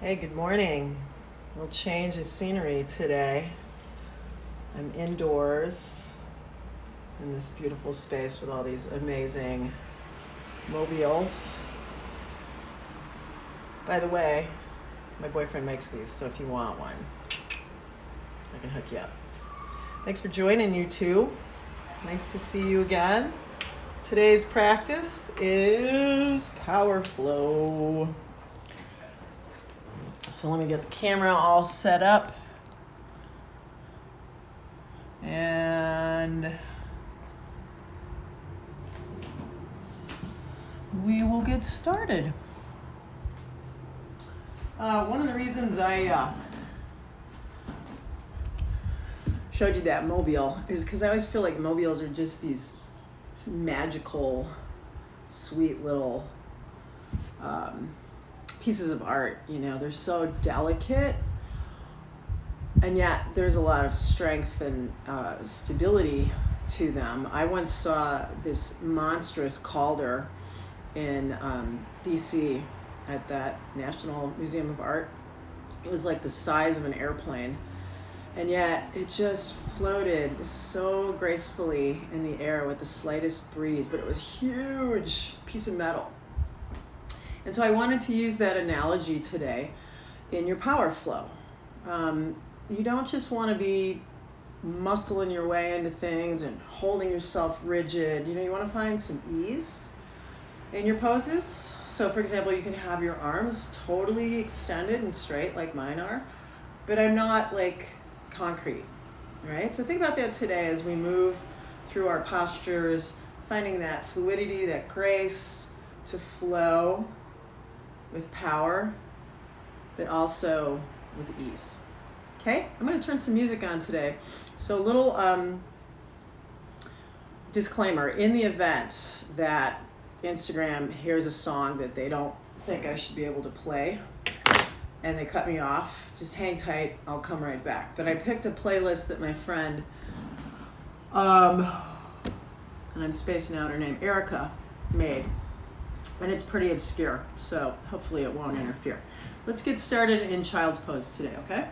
Hey, good morning. A little change of scenery today. I'm indoors in this beautiful space with all these amazing mobiles. By the way, my boyfriend makes these, so if you want one, I can hook you up. Thanks for joining, you two. Nice to see you again. Today's practice is power flow. So let me get the camera all set up. And we will get started. One of the reasons I showed you that mobile is because I always feel like mobiles are just these magical, sweet little pieces of art. You know, they're so delicate, and yet there's a lot of strength and stability to them. I once saw this monstrous Calder in DC at that National Museum of Art. It was like the size of an airplane, and yet it just floated so gracefully in the air with the slightest breeze, but it was a huge piece of metal. And so I wanted to use that analogy today in your power flow. You don't just want to be muscling your way into things and holding yourself rigid. You know, you want to find some ease in your poses. So for example, you can have your arms totally extended and straight like mine are, but I'm not like concrete, right? So think about that today as we move through our postures, finding that fluidity, that grace to flow with power, but also with ease. Okay, I'm going to turn some music on today. So a little disclaimer, in the event that Instagram hears a song that they don't think I should be able to play and they cut me off, just hang tight, I'll come right back. But I picked a playlist that my friend, and I'm spacing out her name, Erica, made. And it's pretty obscure, so hopefully it won't interfere. Let's get started in child's pose today, okay?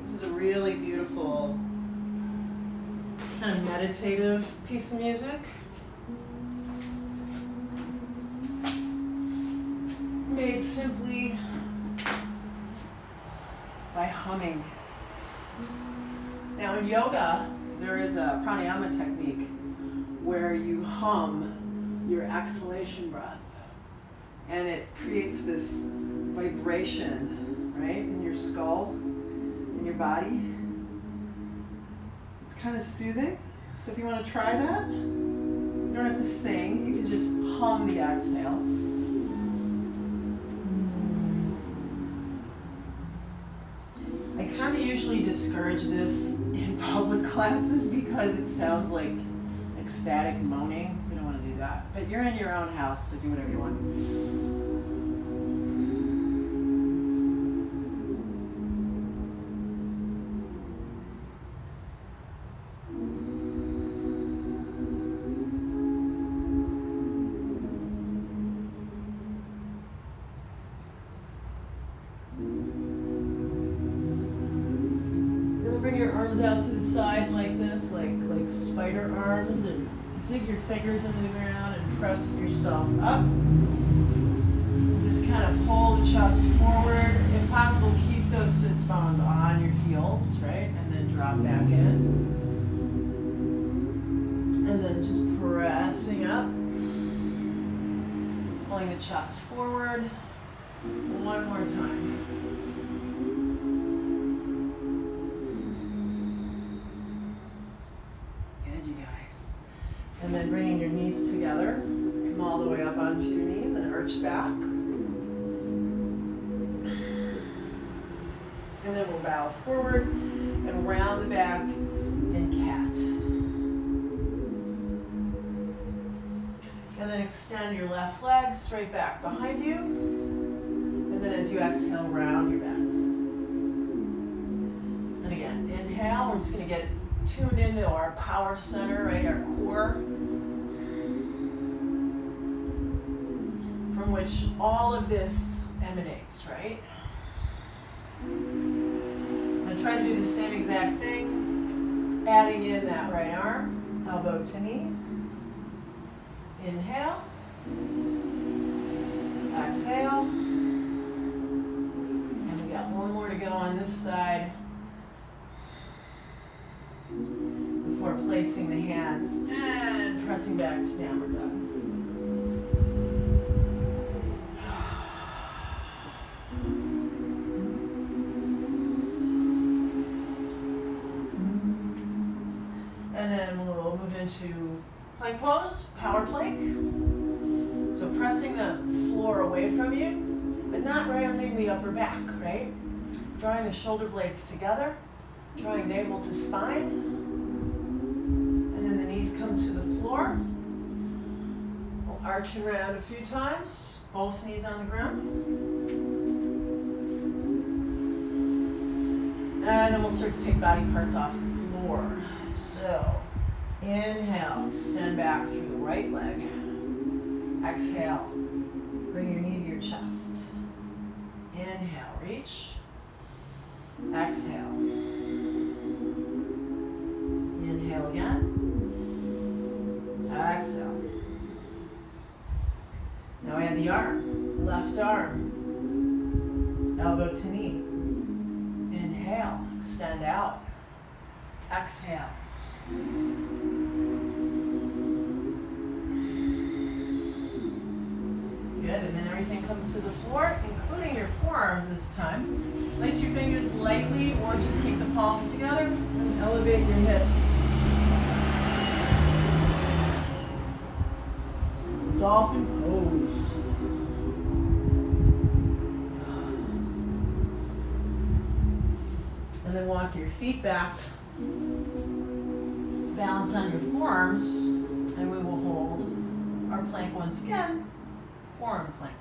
This is a really beautiful, kind of meditative piece of music. Made simply by humming. Now in yoga, there is a pranayama technique where you hum your exhalation breath, and it creates this vibration, right, in your skull, in your body. It's kind of soothing. So if you want to try that, you don't have to sing, you can just hum the exhale. I kind of usually discourage this in public classes because it sounds like ecstatic moaning. You don't want to do that. But you're in your own house, so do whatever you want. Your arms out to the side like this, like spider arms, and dig your fingers into the ground and press yourself up. Just kind of pull the chest forward. If possible, keep those sits bones on your heels, right? And then drop back in. And then just pressing up. Pulling the chest forward. One more time. And then bringing your knees together, come all the way up onto your knees and arch back. And then we'll bow forward and round the back in cat. And then extend your left leg straight back behind you. And then as you exhale, round your back. And again, inhale, we're just going to get tuned into our power center, right, our core, from which all of this emanates, right? I'm going to try to do the same exact thing, adding in that right arm, elbow to knee. Inhale. Exhale. And we got one more to go on this side before placing the hands and pressing back to downward dog. And then we'll move into plank pose, power plank. So pressing the floor away from you, but not rounding the upper back, right? Drawing the shoulder blades together, drawing navel to spine, and then the knees come to the floor. We'll arch around a few times, both knees on the ground. And then we'll start to take body parts off the floor. So, inhale, extend back through the right leg. Exhale, bring your knee to your chest. Inhale, reach. Exhale. Inhale again. Exhale. Now add the arm, left arm, elbow to knee. Inhale, extend out. Exhale. Good, and then everything comes to the floor, including your forearms this time. Place your fingers lightly or just keep the palms together and elevate your hips. Dolphin pose. And then walk your feet back. Balance on your forearms, and we will hold our plank once again. Forearm plank.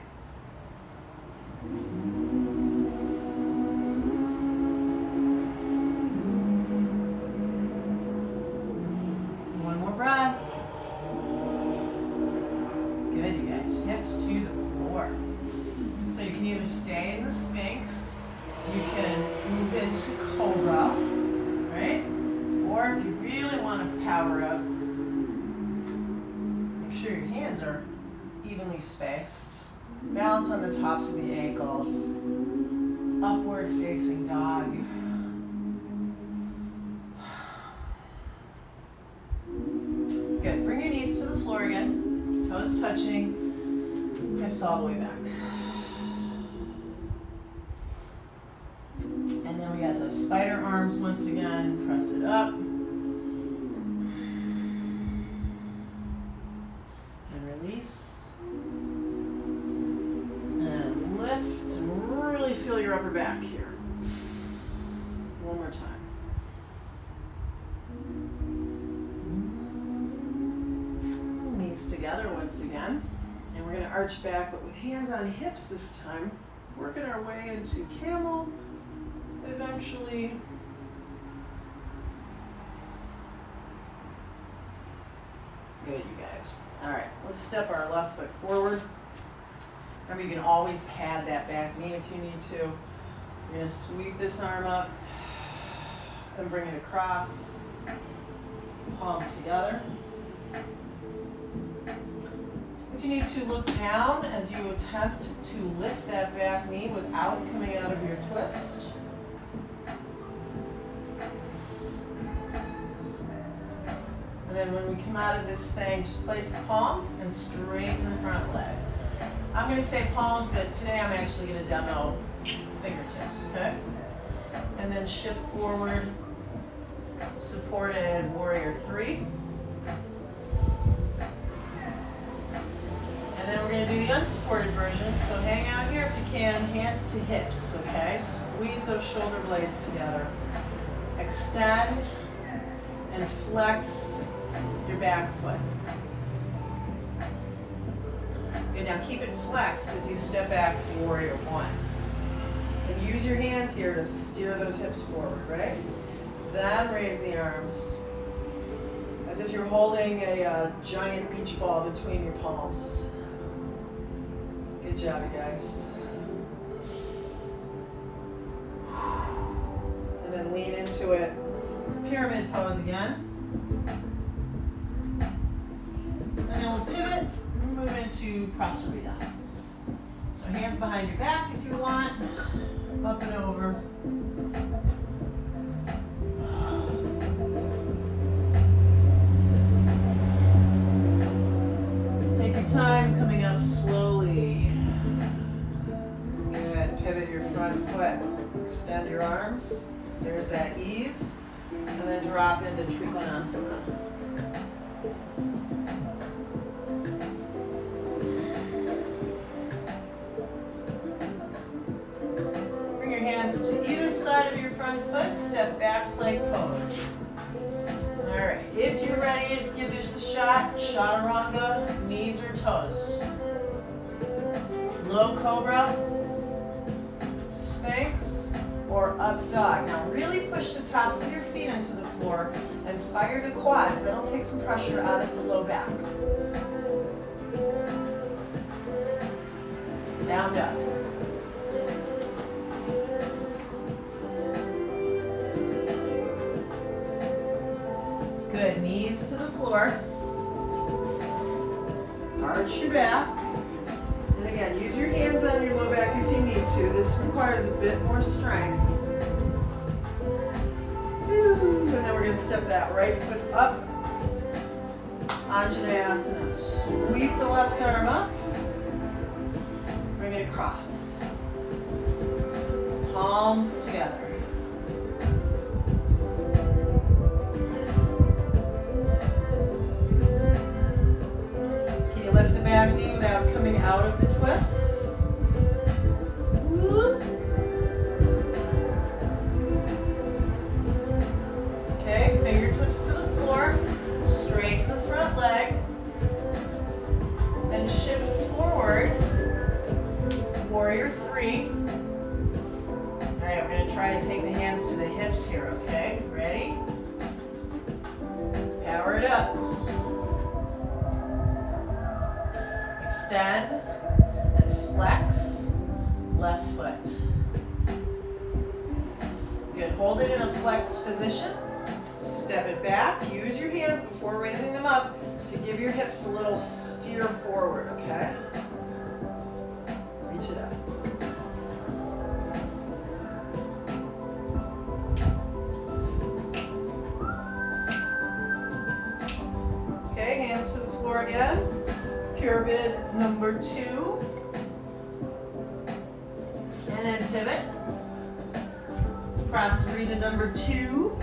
One more breath. Good, you guys. Hips to the floor. So you can either stay in the Sphinx, you can move into Cobra, right? Or if you really want to power up, make sure your hands are evenly spaced. Balance on the tops of the ankles. Upward facing dog. Good. Bring your knees to the floor again. Toes touching. Hips all the way back. And then we got those spider arms once again. Press it up. And release. Feel your upper back here. One more time. Knees together once again. And we're going to arch back, but with hands on hips this time. Working our way into camel. Eventually. Good, you guys. All right, let's step our left foot forward. Remember, you can always pad that back knee if you need to. You're going to sweep this arm up and bring it across. Palms together. If you need to look down as you attempt to lift that back knee without coming out of your twist. And then when we come out of this thing, just place the palms and straighten the front leg. I'm going to say palms, but today I'm actually going to demo fingertips, okay? And then shift forward, supported warrior 3. And then we're going to do the unsupported version, so hang out here if you can, hands to hips, okay? Squeeze those shoulder blades together. Extend and flex your back foot. Okay, now keep it flexed as you step back to warrior 1. And use your hands here to steer those hips forward, right? Then raise the arms. As if you're holding a giant beach ball between your palms. Good job, you guys. And then lean into it. Pyramid pose again. And then we'll pivot and move into Prasarita. So hands behind your back if you want. Up and over. Take your time coming up slowly. Good. Pivot your front foot. Extend your arms. There's that ease. And then drop into Trikonasana. Bring your hands to either side of your front foot. Step back, plank pose. All right. If you're ready to give this a shot, Chaturanga, knees or toes. Low cobra, Sphinx, or up dog. Now really push the tops of your feet into the floor and fire the quads. That'll take some pressure out of the low back. Down dog. Good, knees to the floor. Arch your back. And again, use your hands on your low back if you need to. This requires a bit more strength. And then we're going to step that right foot up. Anjaneyasana. Sweep the left arm up. Bring it across. Palms together. Can you lift the back knee without coming out of the twist? Whoop. Okay, fingertips to the floor. Straighten the front leg. Then shift forward. Warrior 3. All right, we're going to try to take the hands to the hips here, okay? Ready? Power it up. Extend and flex left foot. Good. Hold it in a flexed position. Step it back. Use your hands before raising them up to give your hips a little steer forward, okay? Reach it up. Okay, hands to the floor again. Pyramid number 2. And then pivot. Prasarita number 2.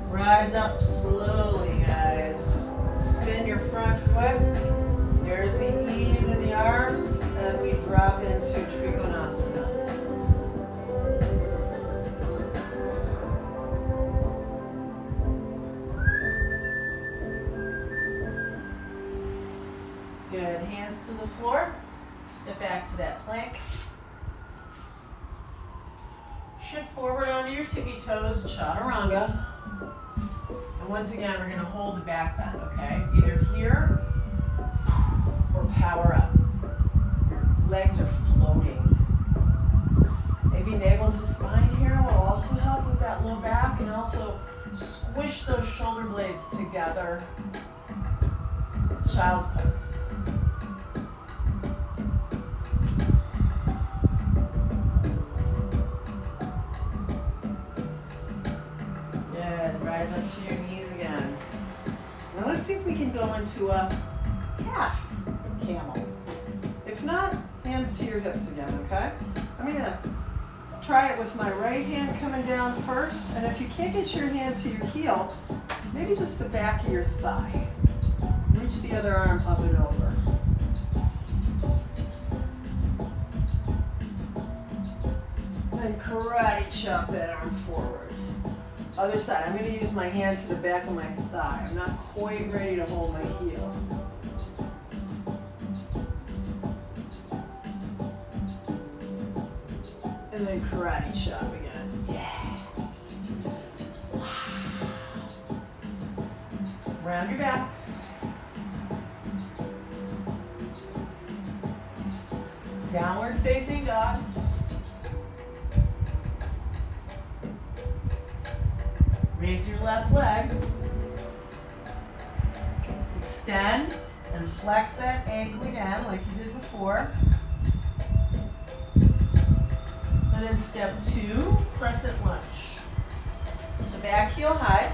Rise up slowly, guys. Spin your front foot. There's the ease in the arms, and we drop into Trikonasana. Good. Hands to the floor. Step back to that plank. Shift forward onto your tippy toes, Chaturanga. And once again, we're going to hold the back bend, okay? Either here or power up. Your legs are floating. Maybe navel to spine here will also help with that low back, and also squish those shoulder blades together. Child's pose. Good. Rise up to your knees again. Now let's see if we can go into a half camel. If not, hands to your hips again, okay? I'm going to try it with my right hand coming down first, and if you can't get your hand to your heel, maybe just the back of your thigh. Reach the other arm up and over. Then karate chop that arm forward. Other side, I'm going to use my hand to the back of my thigh. I'm not quite ready to hold my heel. And then karate chop again. Yeah. Round your back. Downward facing dog. Raise your left leg. Extend and flex that ankle again like you did before. And then step 2, crescent lunge. So back heel high.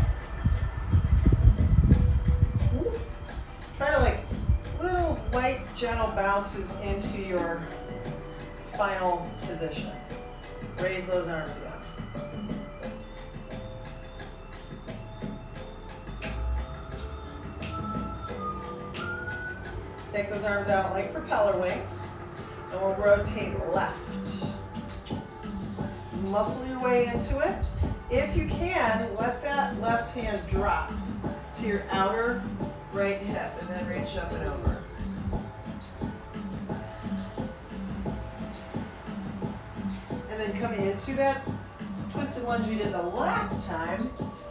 Ooh. Try to like little light, gentle bounces into your final position. Raise those arms down. Take those arms out like propeller wings, and we'll rotate left. Muscle your way into it. If you can, let that left hand drop to your outer right hip, and then reach up and over. And then come into that twisted lunge we did the last time.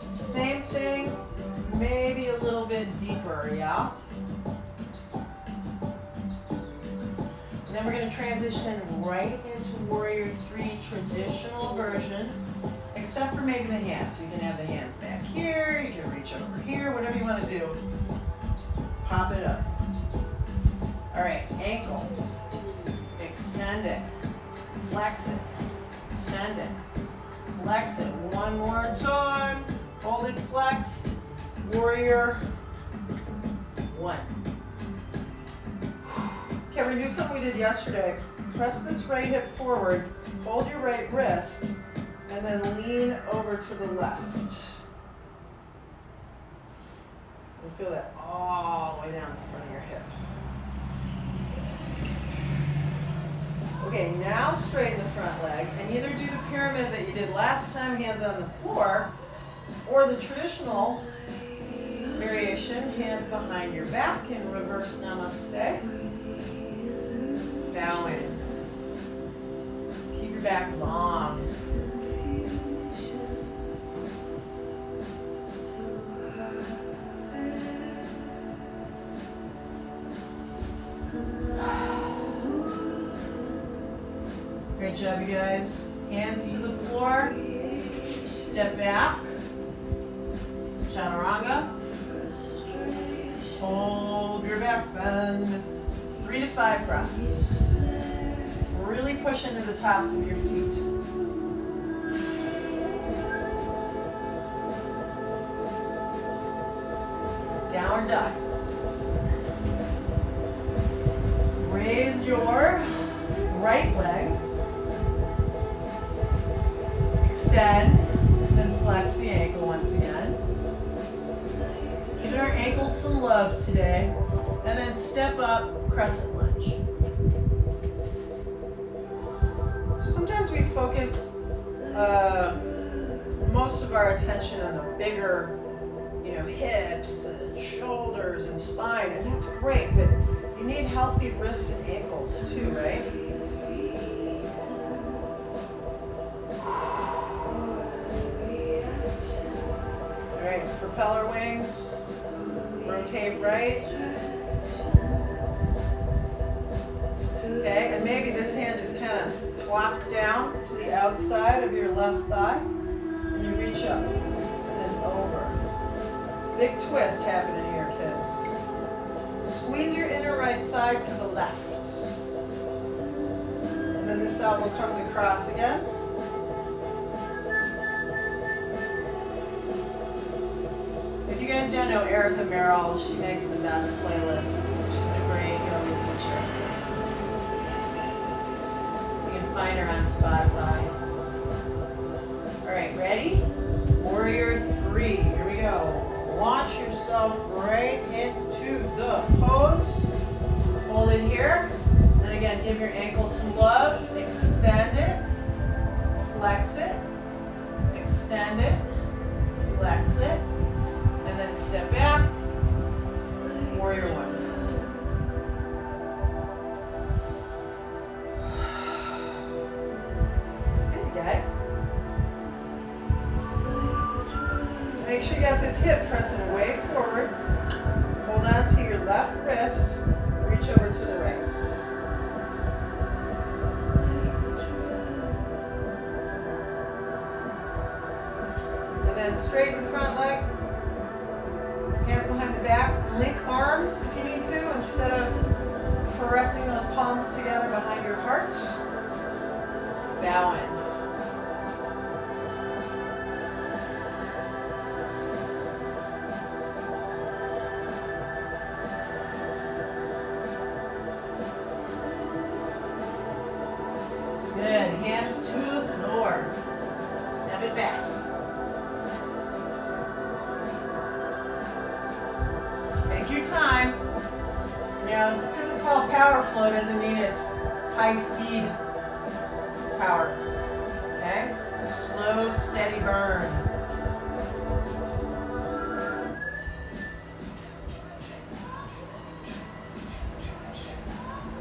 Same thing, maybe a little bit deeper, yeah? And then we're going to transition right into Warrior 3 traditional version, except for maybe the hands. You can have the hands back here, you can reach over here, whatever you want to do. Pop it up. All right, ankle. Extend it. Flex it. Extend it. Flex it. One more time. Hold it flexed. Warrior 1. Okay, we're going to do something we did yesterday. Press this right hip forward, hold your right wrist, and then lean over to the left. You'll feel that all the way down the front of your hip. Okay, now straighten the front leg, and either do the pyramid that you did last time, hands on the floor, or the traditional variation, hands behind your back in reverse namaste. Bow in. Keep your back long. Great job, you guys. Hands to the floor. Step back. Chaturanga. Hold your back bend. 3 to 5 breaths. Really push into the tops of your feet. Downward dog. Raise your right leg. Extend and flex the ankle once again. Give our ankles some love today. And then step up, crescent lunge. So sometimes we focus most of our attention on the bigger, hips and shoulders and spine, and that's great, but you need healthy wrists and ankles too, right? All right, propeller wings, rotate right. Okay, and maybe this hand just kind of plops down to the outside of your left thigh, and you reach up and over. Big twist happening here, kids. Squeeze your inner right thigh to the left. And then this elbow comes across again. If you guys don't know Erica Merrill, she makes the best playlists. She's a great yoga teacher. You can find her on Spotify. All right, ready? Warrior 3, here we go. Launch yourself right into the pose. Hold it here. And again, give your ankles some love. Extend it. Flex it. Extend it. Flex it. And then step back. Warrior 1. Make sure you got this hip pressing way forward. Hold on to your left wrist. Reach over to the right. And then straighten the front leg. Hands behind the back. Link arms if you need to, instead of pressing those palms together behind your heart. Bow in. Good. Hands to the floor. Step it back. Take your time. Now, just because it's called power flow doesn't mean it's high speed power. Okay? Slow, steady burn.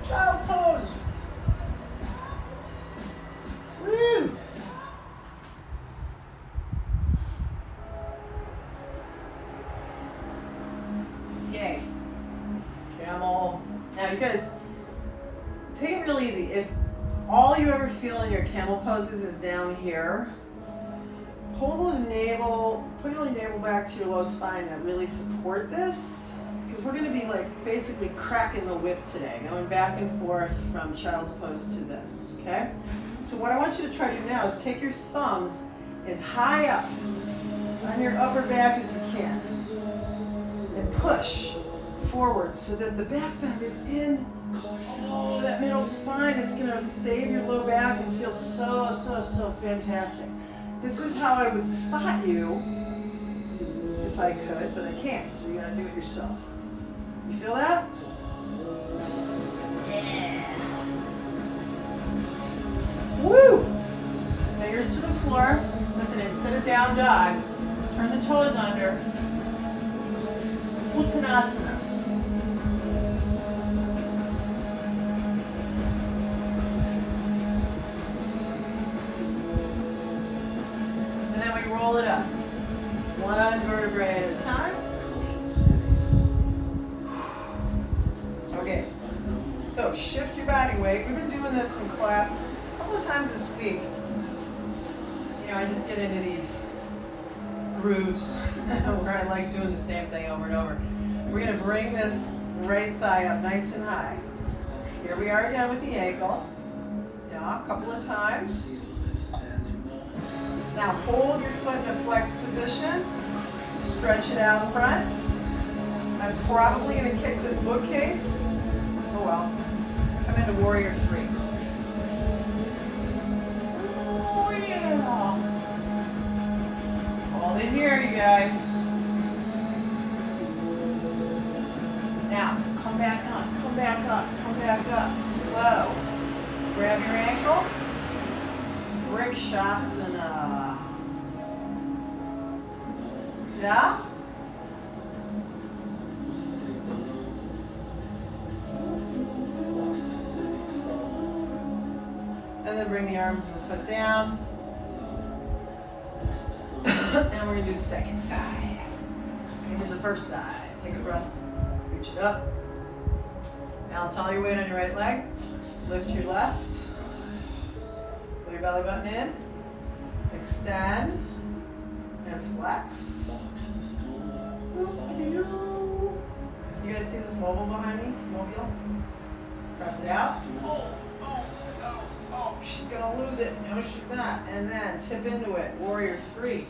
Child's pose. Woo! Okay. Camel. Now you guys, take it real easy. If all you ever feel in your camel poses is down here, pull those put your navel back to your low spine that really support this, because we're going to be like basically cracking the whip today, going back and forth from child's pose to this, okay? So what I want you to try to do now is take your thumbs as high up on your upper back as you can and push forward so that the back bend is in that middle spine. It's going to save your low back and feel so, so, so fantastic. This is how I would spot you if I could, but I can't, so you got to do it yourself. You feel that? Yeah. Woo! Fingers to the floor. Listen, instead of down dog, turn the toes under. Uttanasana. And then we roll it up. One vertebrae at a time. Okay. So shift your body weight. We've been doing this in class a couple of times this week. You know, I just get into these grooves where I like doing the same thing over and over. We're going to bring this right thigh up nice and high. Here we are again with the ankle. Yeah, a couple of times. Now hold your foot in a flexed position. Stretch it out front. I'm probably going to kick this bookcase. Oh well. Come into Warrior 3. Oh yeah. Hold in here, you guys. Now, come back up, come back up, come back up. Slow. Grab your ankle. Vrikshasana. Yeah? And then bring the arms and the foot down. And we're going to do the second side. Same as the first side. Take a breath. Reach it up. Balance all your weight on your right leg. Lift your left. Pull your belly button in. Extend. And flex. You guys see this mobile behind me? Mobile? Press it out. Oh, she's gonna lose it. No, she's not. And then tip into it. Warrior 3.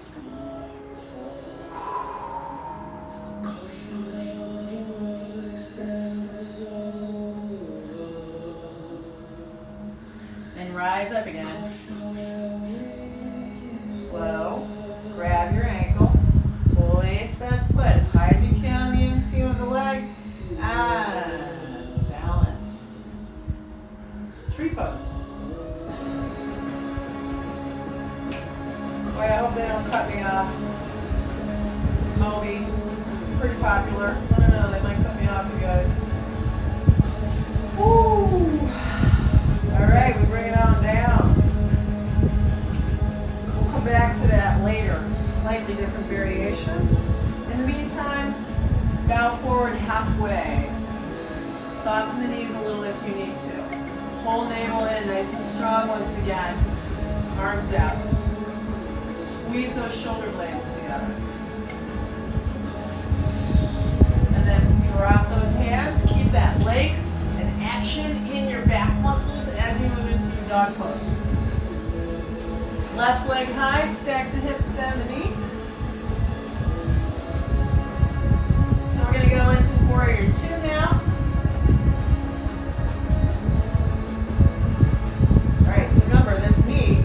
And rise up again. Slow. Grab your ankle. Place that foot as high as you can on the inseam of the leg. And balance. Tree pose. Boy, I hope they don't cut me off. This is Moby. It's pretty popular. I don't know, they might cut me off, you guys. Woo! Alright, we bring it on down. We'll come back to that later. slightly different variation. In the meantime, bow forward halfway. Soften the knees a little if you need to. Hold navel in nice and strong once again. Arms out. Squeeze those shoulder blades together. And then drop those hands. Keep that leg and action in your back muscles as you move into your dog pose. Left leg high, stack the hips, bend the knee. So we're going to go into Warrior 2 now. Alright, so remember this knee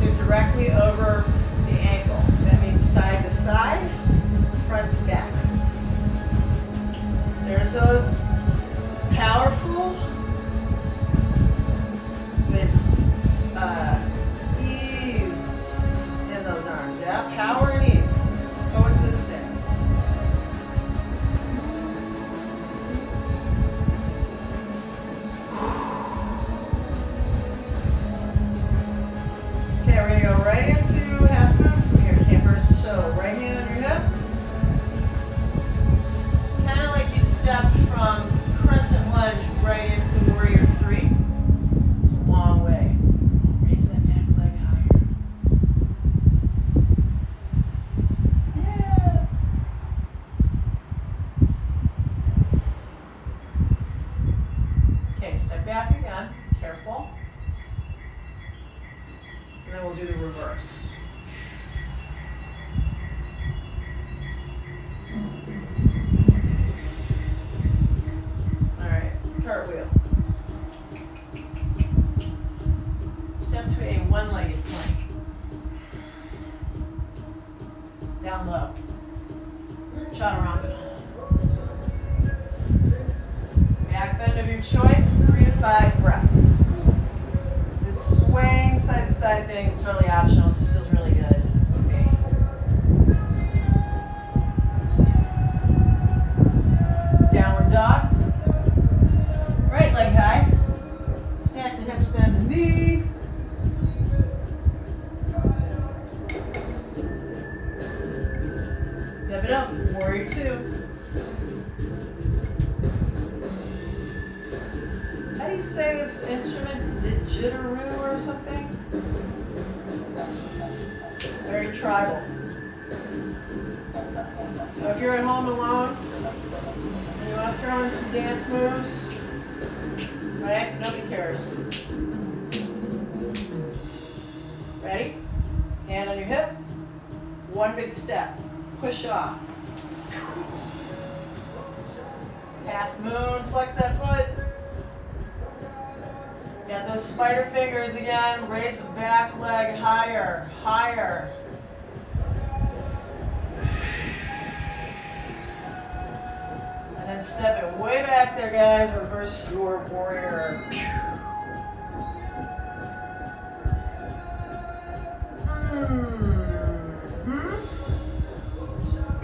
is directly over the ankle. That means side to side, front to back. There's those powerful with ease in those arms. Yeah, power and ease coexisting. Okay, we're gonna go right into half moon from here, campers. So right hand on your hip. Kind of like you stepped from crescent lunge right into Warrior 3. It's a long way. Raise that back leg higher. Yeah. Okay, step back again. Careful. And then we'll do the reverse. Cartwheel. Step to a one-legged plank. Down low. Chaturanga. Back bend of your choice, 3 to 5 breaths. This swaying side to side thing is totally optional. This feels really good to me. Downward dog. Right leg high. Stack the hips, bend the knee. Step it up. Warrior 2. How do you say this instrument? Didgeridoo or something? Very tribal. So if you're at home alone and you want to throw in some dance moves, right? Nobody cares. Ready? Hand on your hip. One big step. Push off. Half moon. Flex that foot. Got those spider fingers again. Raise the back leg higher. Higher. And then step it way back there, guys. Reverse your warrior.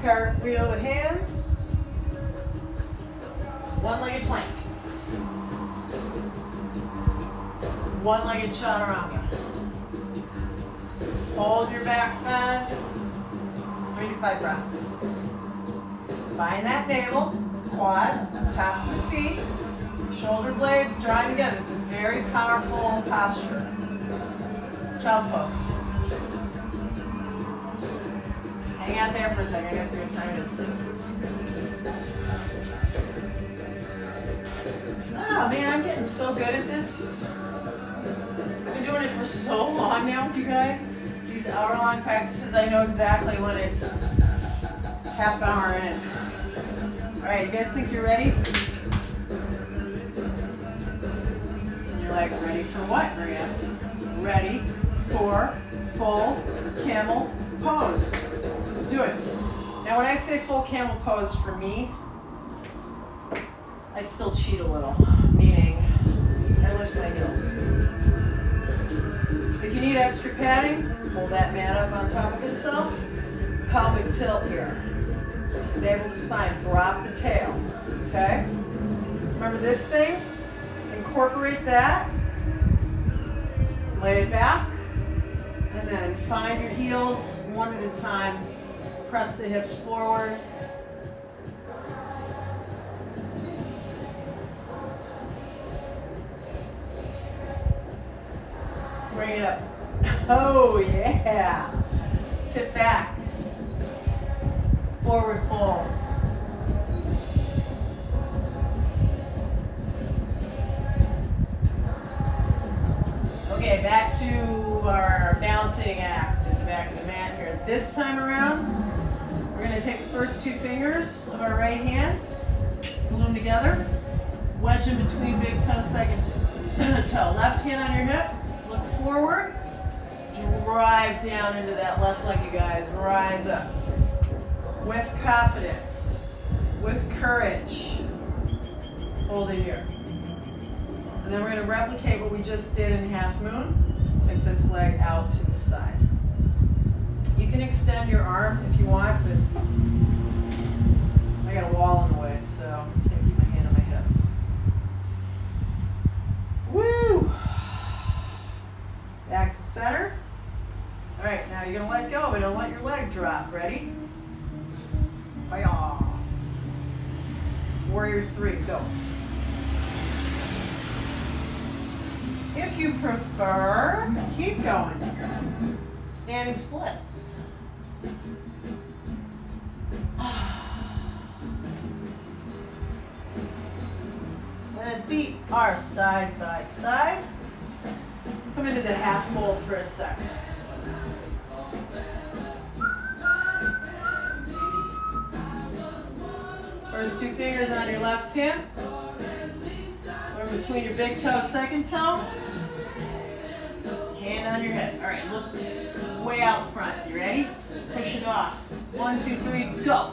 Cartwheel the hands. One-legged plank. One-legged chaturanga. Hold your back bend. 3 to 5 breaths. Find that navel. Quads, tops of the feet, shoulder blades drawing together. It's a very powerful posture. Child's pose. Hang out there for a second. I gotta see what time it is. Oh man, I'm getting so good at this. I've been doing it for so long now with you guys. These hour-long practices, I know exactly when it's half hour in. Alright, you guys think you're ready? You're like, ready for what, Maria? Ready for full camel pose. Let's do it. Now when I say full camel pose for me, I still cheat a little, meaning I lift my heels. If you need extra padding, hold that mat up on top of itself. Pelvic tilt here. Navel to spine, drop the tail, okay? Remember this thing? Incorporate that. Lay it back. And then find your heels one at a time Press the hips forward. Bring it up. Oh yeah. Tip back. Forward fold. Okay, back to our balancing act at the back of the mat here. This time around, we're going to take the first two fingers of our right hand, glue them together, wedge in between big toe, second toe. Left hand on your hip, look forward, drive down into that left leg, you guys. Rise up. With confidence, with courage. Hold it here. And then we're going to replicate what we just did in half moon. Take this leg out to the side. You can extend your arm if you want, but I got a wall in the way, so I'm just going to keep my hand on my hip. Woo! Back to center. All right, now you're going to let go, but don't let your leg drop. Ready? Hi-yah. Warrior 3, go. If you prefer, keep going. Standing splits. And feet are side by side. Come into the half fold for a second. First two fingers on your left hand. Or between your big toe, second toe. Hand on your hip. All right, look way out front. You ready? Push it off. 1, 2, 3, go.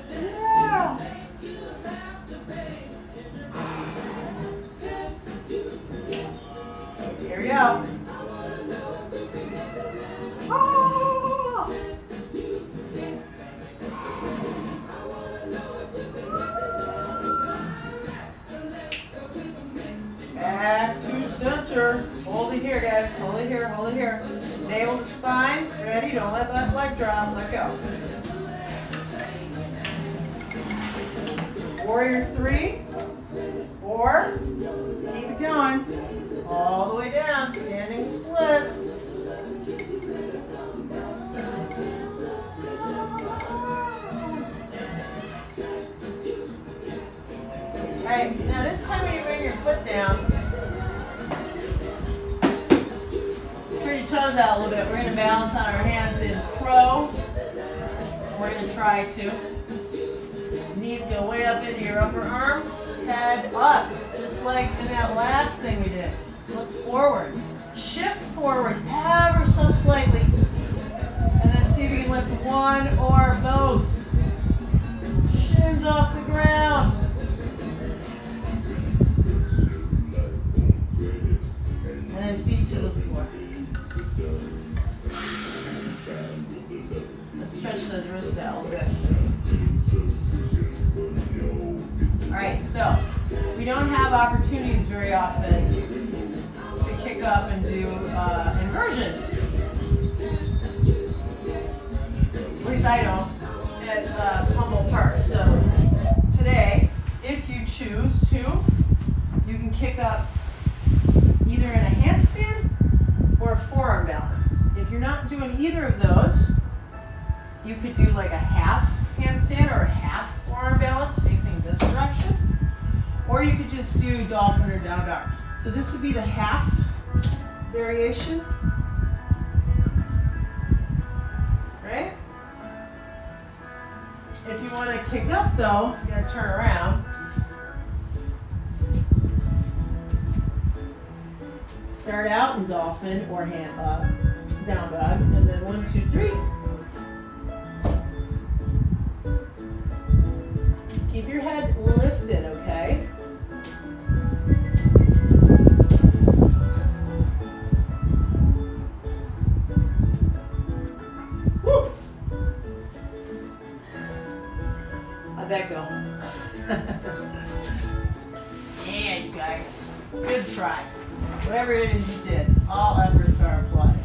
Yeah. Here we go. Oh. Back to center. Hold it here, guys. Hold it here, hold it here. Navel to spine. Ready? Don't let that leg drop. Let go. Warrior 3. 4. Keep it going. All the way down. Standing splits. Alright, now this time when you bring your foot down, turn your toes out a little bit. We're going to balance on our hands in crow. We're going to try to. Knees go way up into your upper arms. Head up, just like in that last thing we did. Look forward. Shift forward ever so slightly. And then see if you can lift one or both. Shins off the ground. And then feet to the floor. Let's stretch those wrists out a little bit. Alright, so we don't have opportunities very often to kick up and do inversions. At least I don't at Humboldt Park. So today, if you choose to, you can kick up either in a handstand or a forearm balance. If you're not doing either of those, you could do like a half handstand or a half forearm balance facing this direction. Or you could just do dolphin or down dog. So this would be the half variation. Right? If you want to kick up though, you gotta turn around. Start out in dolphin or down dog, and then 1, 2, 3. Keep your head lifted, okay? Woo! How'd that go? Yeah, you guys. Good try. Whatever it is you did, all efforts are applied.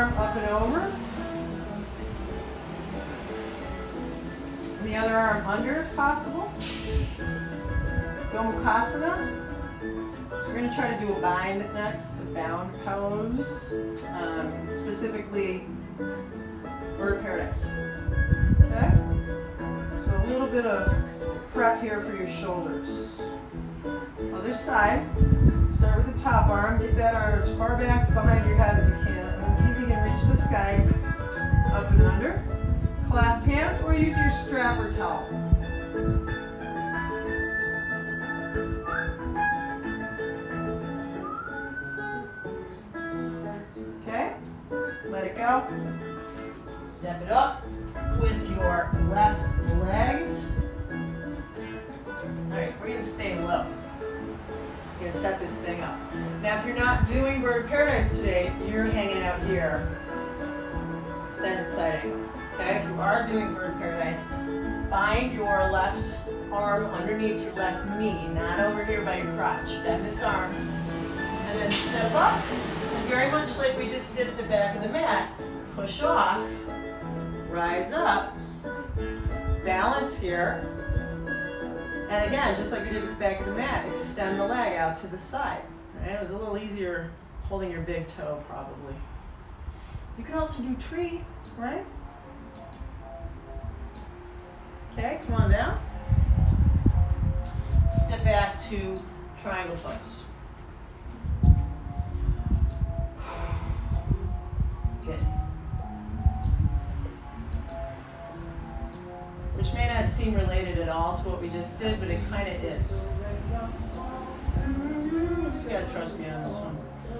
arm up and over. And the other arm under if possible. Gomukhasana. We're going to try to do a bind next, a bound pose, specifically bird paradise. Okay? So a little bit of prep here for your shoulders. Other side. Start with the top arm. Get that arm as far back behind your head as you can. And then see if you can reach the sky up and under. Clasp hands or use your strap or towel. Okay? Let it go. Step it up with your left leg. Alright, we're going to stay low. You're going to set this thing up. Now if you're not doing bird paradise today, you're hanging out here. Extended side angle. Okay, if you are doing bird paradise, bind your left arm underneath your left knee, not over here by your crotch. Bend this arm. And then step up. And very much like we just did at the back of the mat, push off, rise up, balance here. And again, just like we did at the back of the mat, extend the leg out to the side. Right? It was a little easier holding your big toe, probably. You can also do tree, right? Okay, come on down. Step back to triangle pose. Good. Which may not seem related at all to what we just did, but it kind of is. You just gotta trust me on this one.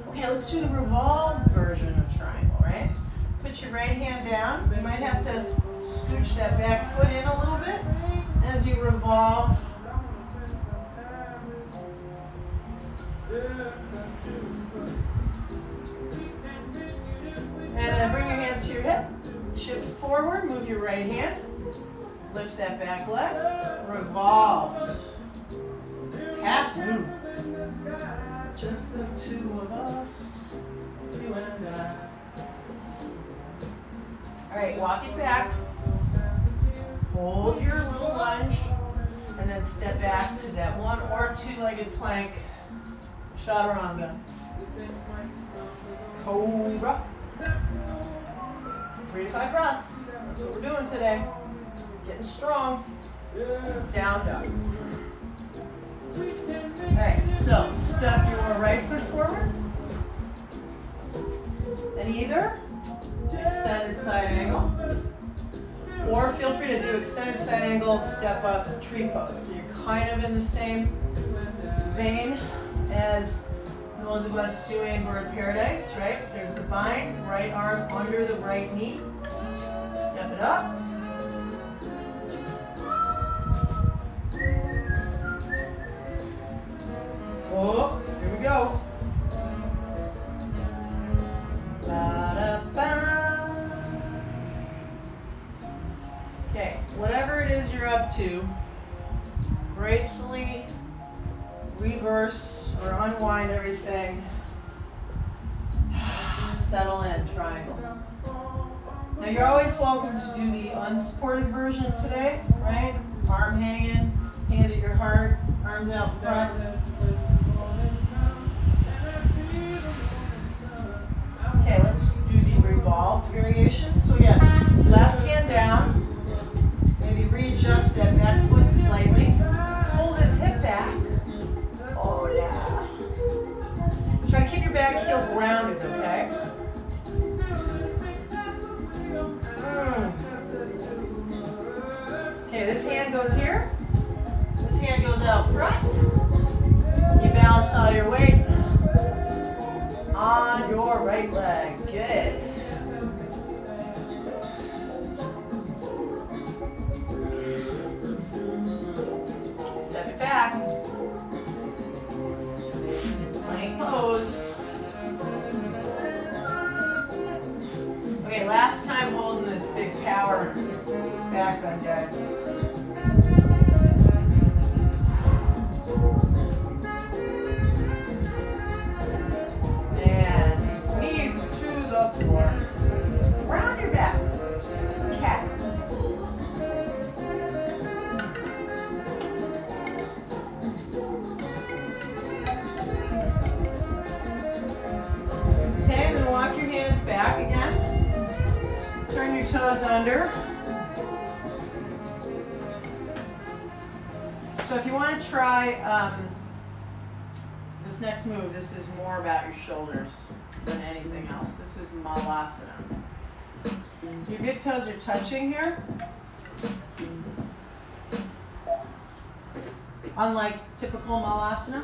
Okay, let's do the revolve version of triangle, right? Put your right hand down. You might have to scooch that back foot in a little bit as you revolve. And then bring your hand to your hip. Shift forward, move your right hand. Lift that back leg. Revolve. Half loop. Just the two of us. You and I. Alright, walk it back. Hold your little lunge. And then step back to that one or two-legged plank. Chaturanga. Cobra. 3 to 5 breaths. That's what we're doing today. Getting strong. Down dog. Alright, so step your right foot forward. And either extended side angle, or feel free to do extended side angle, step up, tree pose. So you're kind of in the same vein as those of us doing bird paradise, right? There's the bind, right arm under the right knee. Step it up. Oh, here we go. Okay, whatever it is you're up to, gracefully reverse or unwind everything. Settle in, triangle. Now you're always welcome to do the unsupported version today, right? Arm hanging, hand at your heart, arms out front. Okay, let's do the revolve variation. So again, left hand down. Maybe readjust that back foot slightly. Pull this hip back. Oh yeah. Try to keep your back heel grounded, okay? Okay, this hand goes here. This hand goes out front. You balance all your weight on your right leg. Good. Step it back. Plank pose. Okay, last time holding this big power back bend, guys. And knees to the floor. under. So if you want to try this next move, this is more about your shoulders than anything else. This is Malasana. So your big toes are touching here. Unlike typical Malasana,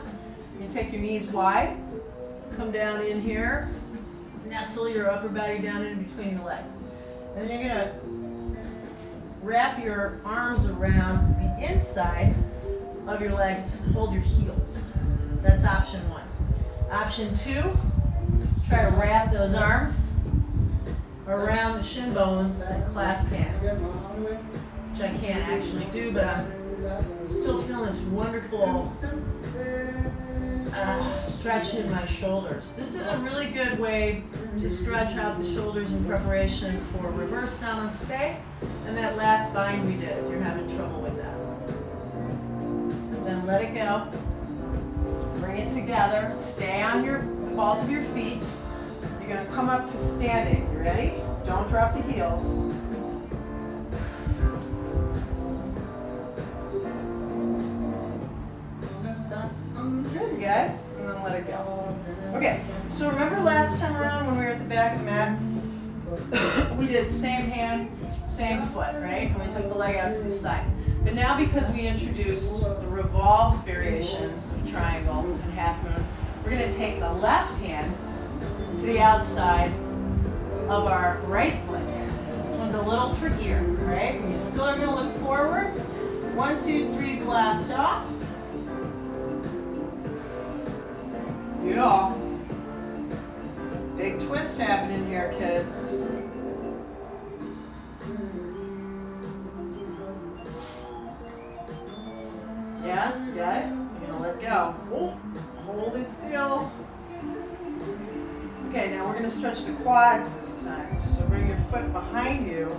you can take your knees wide, come down in here, nestle your upper body down in between the legs. And then you're gonna wrap your arms around the inside of your legs, hold your heels. That's option one. Option two, let's try to wrap those arms around the shin bones and clasp hands, which I can't actually do, but I'm still feeling this wonderful stretch in my shoulders. This is a really good way to stretch out the shoulders in preparation for reverse namaste and that last bind we did if you're having trouble with that. Then let it go. Bring it together. Stay on your balls of your feet. You're going to come up to standing. You ready? Don't drop the heels. Good, guys. And then let it go. Okay, so remember last time around when we were at the back of the mat? We did same hand, same foot, right? And we took the leg out to the side. But now because we introduced the revolved variations of triangle and half moon, we're going to take the left hand to the outside of our right foot. This one's a little trickier, right? You still are going to look forward. 1, 2, 3, blast off. Yeah. Big twist happening here, kids. Yeah, you got it? You're gonna let go. Oh, hold it still. Okay, now we're gonna stretch the quads this time. So bring your foot behind you.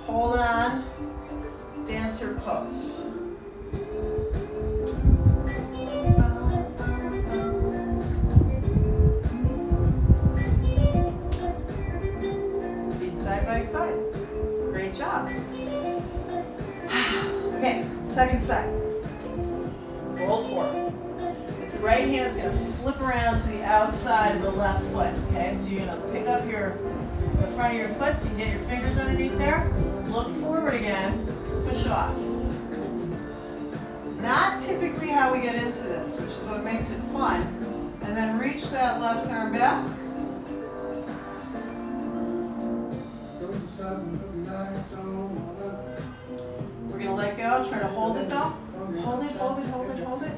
Hold on. Dancer pose. Feet side by side. Great job. Okay, second side. Fold forward. This right hand's going to flip around to the outside of the left foot. Okay, so you're going to pick up the front of your foot so you can get your fingers underneath there. Look forward again. Push off. Not typically how we get into this, which is what makes it fun. And then reach that left arm back. We're going to let go. Try to hold it though. Hold it, hold it, hold it, hold it.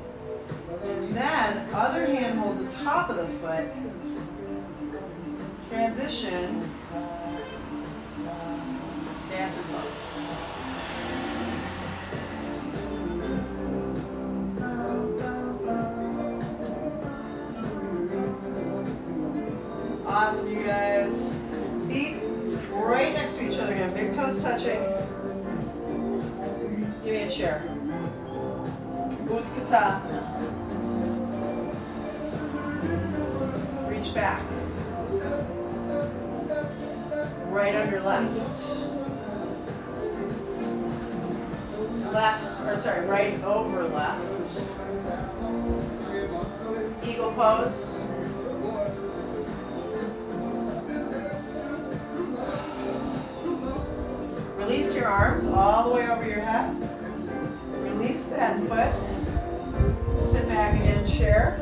And then, other hand holds the top of the foot. Transition. Dancer pose. Awesome, you guys. Feet right next to each other again. Big toes touching. Give me a chair. Utkatasana. Reach back. Right under left. Right over left. Eagle pose. Release your arms all the way over your head. Release that foot. Sit back again, chair.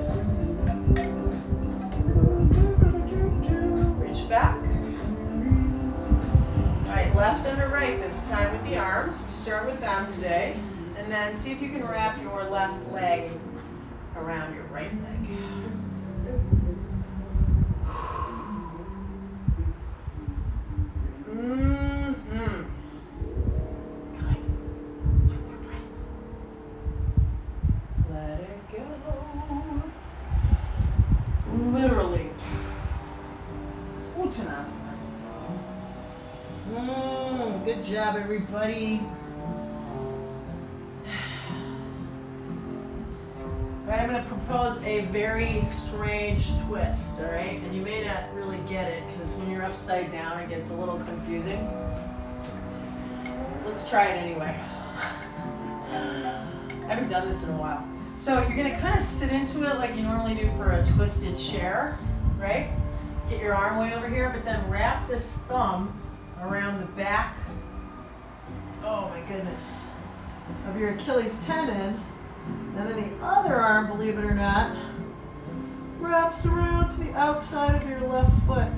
Reach back. All right, left under right this time with the arms. We start with them today. And then see if you can wrap your left leg around your right leg. Mm-hmm. Good. One more breath. Let it go. Literally. Uttanasana. Good job, everybody. All right, I'm going to propose a very strange twist, all right? And you may not really get it because when you're upside down, it gets a little confusing. let's try it anyway. I haven't done this in a while. So you're gonna kind of sit into it like you normally do for a twisted chair, right? Get your arm way over here, but then wrap this thumb around the back, oh my goodness, of your Achilles tendon. And then the other arm, believe it or not, wraps around to the outside of your left foot.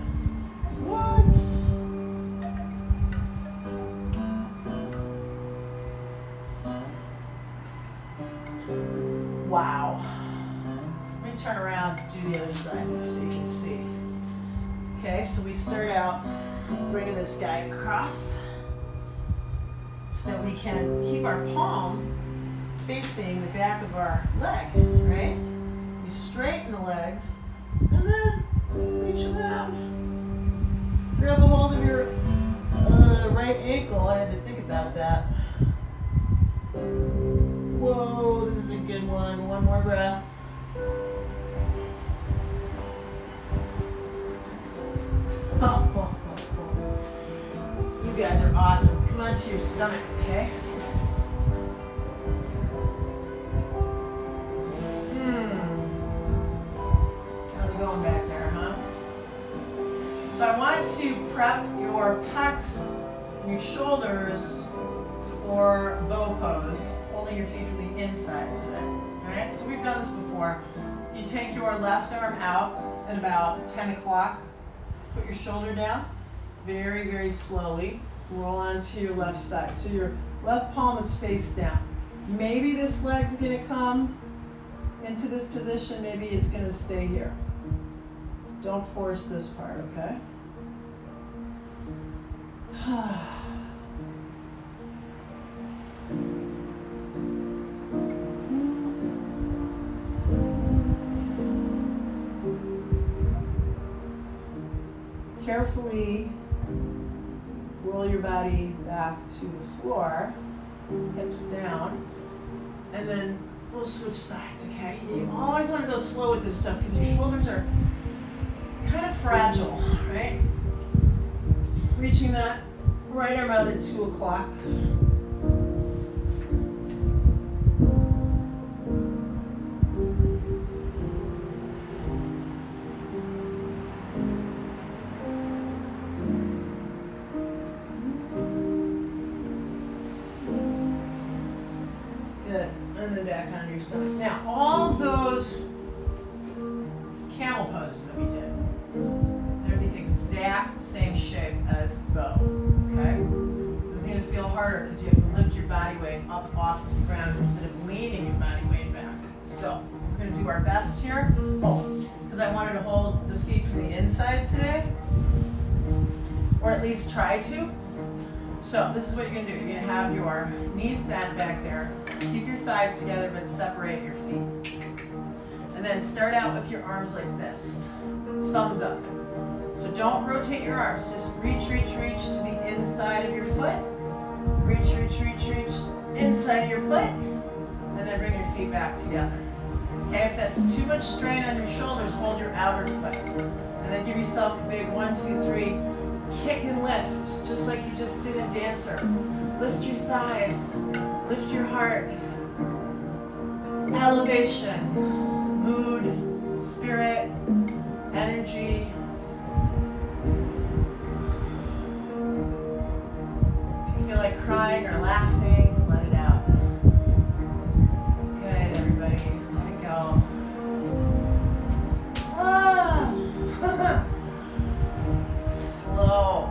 What? Wow. Let me turn around and do the other side so you can see. Okay, so we start out bringing this guy across so that we can keep our palm facing the back of our leg, right? You straighten the legs and then reach around. Grab a hold of your right ankle. I had to think about that. Whoa, this is a good one. One more breath. You guys are awesome. Come on to your stomach, okay? How's it going back there, huh? So I want to prep your pecs and your shoulders for bow pose, holding your feet from the inside today. Alright, so we've done this before. You take your left arm out at about 10 o'clock, put your shoulder down, very, very slowly, roll onto your left side. So your left palm is face down. Maybe this leg's gonna come into this position, maybe it's gonna stay here. Don't force this part, okay? Carefully roll your body back to the floor, hips down, and then we'll switch sides, okay? You always want to go slow with this stuff because your shoulders are kind of fragile, right? Reaching that right arm out at 2 o'clock. Good, and then back onto your stomach. Now, all those camel poses that we did, they're the exact same shape as bow, okay? This is gonna feel harder because you have to lift your body weight up off of the ground instead of leaning your body weight back. So, we're gonna do our best here. Oh, because I wanted to hold the feet from the inside today, or at least try to. So this is what you're gonna do. You're gonna have your knees bent back there. Keep your thighs together, but separate your feet. And then start out with your arms like this. Thumbs up. So don't rotate your arms. Just reach, reach, reach to the inside of your foot. Reach, reach, reach, reach inside of your foot. And then bring your feet back together. Okay, if that's too much strain on your shoulders, hold your outer foot. And then give yourself a big 1, 2, 3. Kick and lift, just like you just did a dancer. Lift your thighs, lift your heart. Elevation, mood, spirit, energy. If you feel like crying or laughing, let it out. Good, everybody, let it go. Ah! Slow.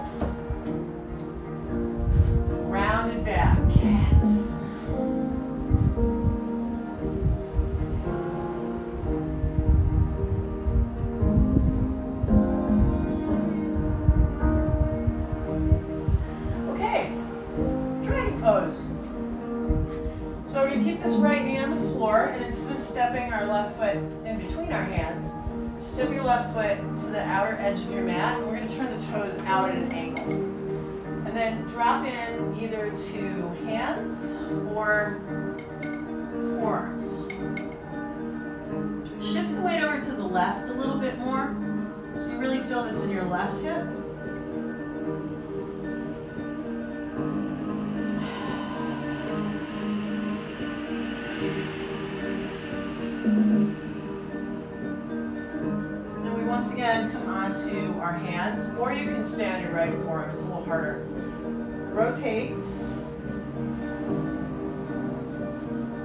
Rounded back, cat. Okay, dragon pose. So we're gonna keep this right knee on the floor, and instead of stepping our left foot in between our hands, step your left foot to the outer edge of your mat, and we're going to turn the toes out at an angle. And then drop in either to hands or forearms. Shift the weight over to the left a little bit more, so you really feel this in your left hip. our hands, or you can stay on your right forearm. It's a little harder. Rotate.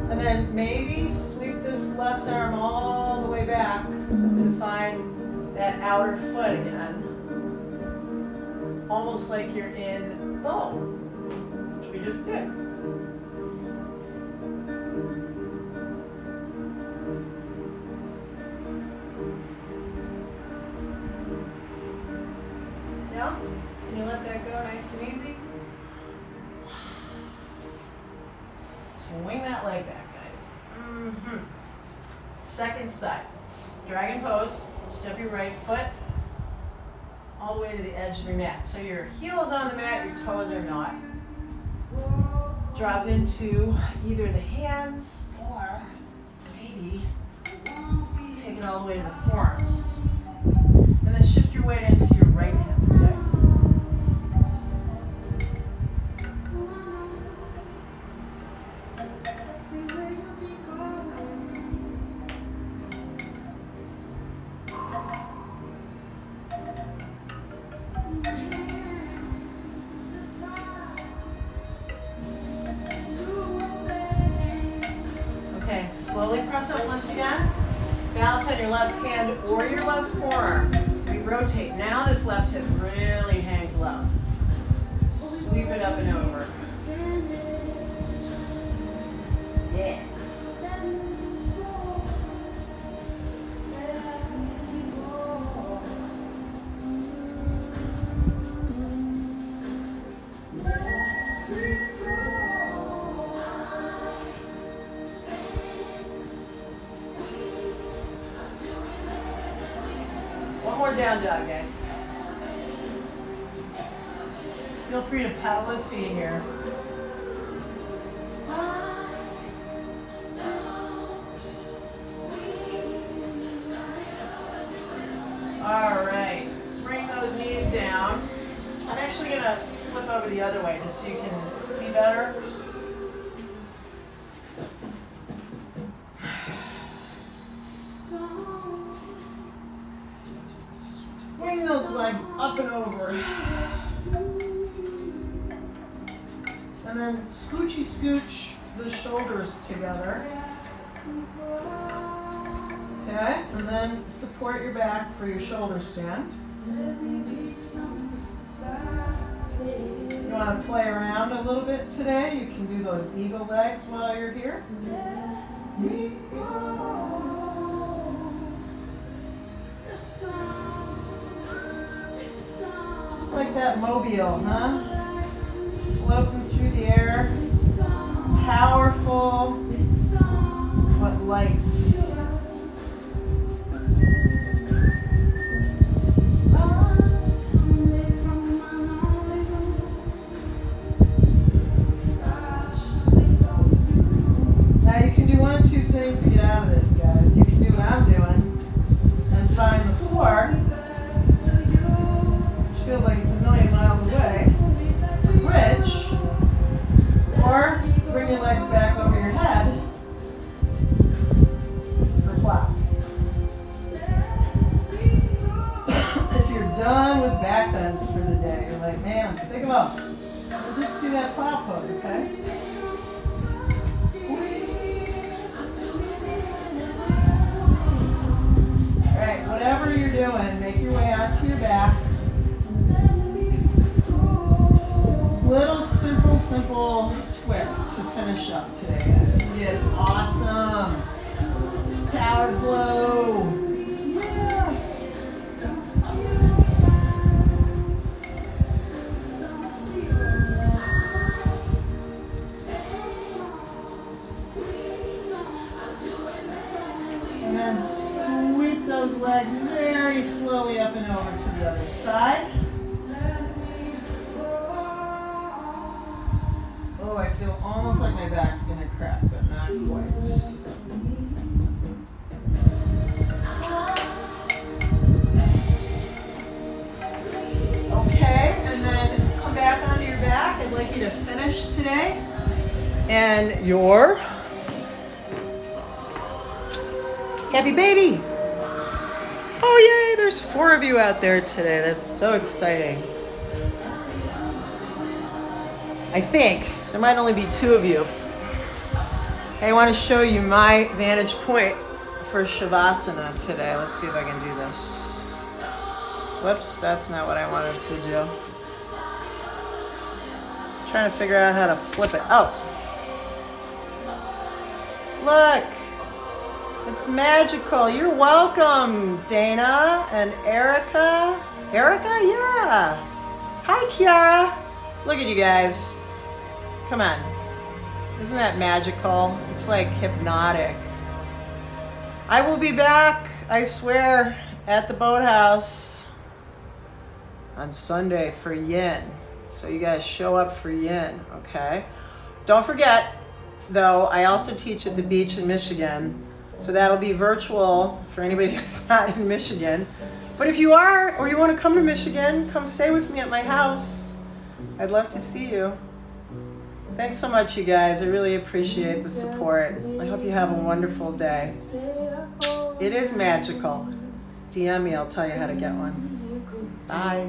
And then maybe sweep this left arm all the way back to find that outer foot again. Almost like you're in bow, which we just did. Yeah? Can you let that go nice and easy? Swing that leg back, guys. Second side. Dragon pose. Step your right foot all the way to the edge of your mat. So your heel is on the mat, your toes are not. Drop into either the hands or maybe take it all the way to the forearms. And then shift your weight into your right hip, okay? Okay, slowly press up once again. Balance on your left hand or your left forearm. We rotate. Now this left hip really hangs low. Sweep it up and over. Yeah. One more down dog, guys. Feel free to paddle the feet here. All right, bring those knees down. I'm actually gonna flip over the other way just so you can see better. Swing those legs up and over. And then scoochy scooch the shoulders together. Okay, and then support your back for your shoulder stand. You want to play around a little bit today? You can do those eagle legs while you're here. Just like that mobile, huh? Floating through the air. Powerful, but light. Now you can do one of two things to get out of this, guys. You can do what I'm doing and find the floor, which feels like it's a million miles away, bridge, or bring your legs back over your head for plow. If you're done with back bends for the day, you're like, man, I'm sick of them. We'll just do that plow pose, okay? Alright, whatever you're doing, make your way onto your back. Little simple twist to finish up today, guys. You did awesome. Power flow. Yeah. And then sweep those legs very slowly up and over to the other side. Oh, I feel almost like my back's gonna crack, but not quite. Okay, and then come back onto your back. I'd like you to finish today. And your happy baby. Oh, yay, there's 4 of you out there today. That's so exciting. I think there might only be 2 of you. Hey, I want to show you my vantage point for Shavasana today. Let's see if I can do this. Whoops, that's not what I wanted to do. Trying to figure out how to flip it. Oh. Look. It's magical. You're welcome, Dana and Erica. Erica? Yeah. Hi, Kiara. Look at you guys. Come on. Isn't that magical? It's like hypnotic. I will be back, I swear, at the boathouse on Sunday for Yin. So you guys show up for Yin, okay? Don't forget, though, I also teach at the beach in Michigan. So that'll be virtual for anybody that's not in Michigan. But if you are, or you want to come to Michigan, come stay with me at my house. I'd love to see you. Thanks so much, you guys. I really appreciate the support. I hope you have a wonderful day. It is magical. DM me, I'll tell you how to get one. Bye.